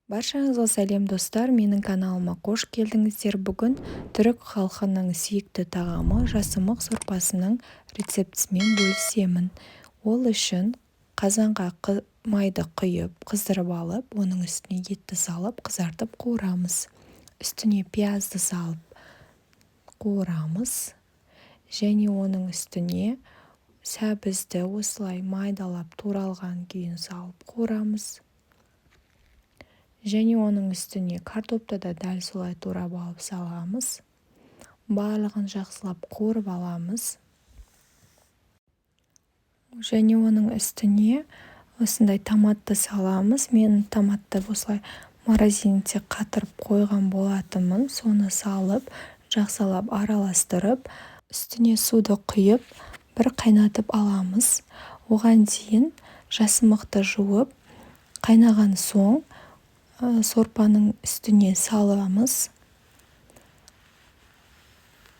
Баршаңызға сәлем достар, менің каналыма қош келдіңіздер. Бүгін түрік халқының сүйікті тағамы жасымық сорпасының рецептісімен бөлісемін. Ол үшін қазанға майды құйып, қыздырып алып, оның үстіне етті салып, қызартып қуырамыз. Үстіне пиязды салып қуырамыз. Және оның үстіне сәбізді осылай майдалап туралған күйін салып қуырамыз. Және оның үстіне картопты да дәл солай турап алып саламыз. Барлығын жақсылап қуырып аламыз. Және оның үстіне осындай томатты саламыз. Мен томатты осылай морозильникте қатырып қойған болатынмын. Соны салып, жақсылап араластырып, үстіне суды құйып, бір қайнатып аламыз. Оған дейін жасымықты жуып, қайнаған соң сорпаның үстіне саламыз.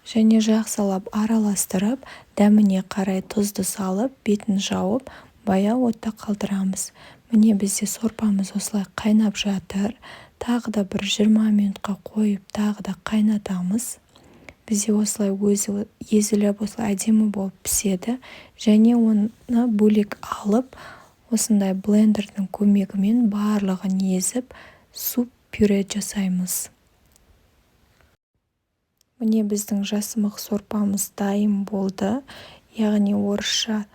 Және жақсылап араластырып, дәміне қарай тұзды салып, бетін жауып, баяу отта қалдырамыз. Міне бізде сорпамыз осылай қайнап жатыр. Тағы да бір 20 минутқа қойып, тағы да қайнатамыз. Бізде осылай өзі езіліп, осылай әдемі болып піседі. Және оны бөлек алып, осындай блендердің көмегімен барлығын езіп, суп-пюре жасаймыз. Міне біздің жасымық сорпамыз дайын болды. Яғни орысша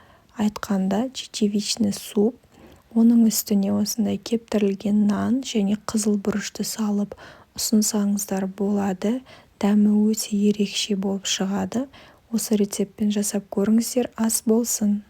айтқанда чечевичный суп. Оның үстіне осындай кептірілген нан және қызыл бұрышты салып ұсынсаңыздар болады. Дәмі өте ерекше болып шығады. Осы рецептпен жасап көріңіздер, ас болсын.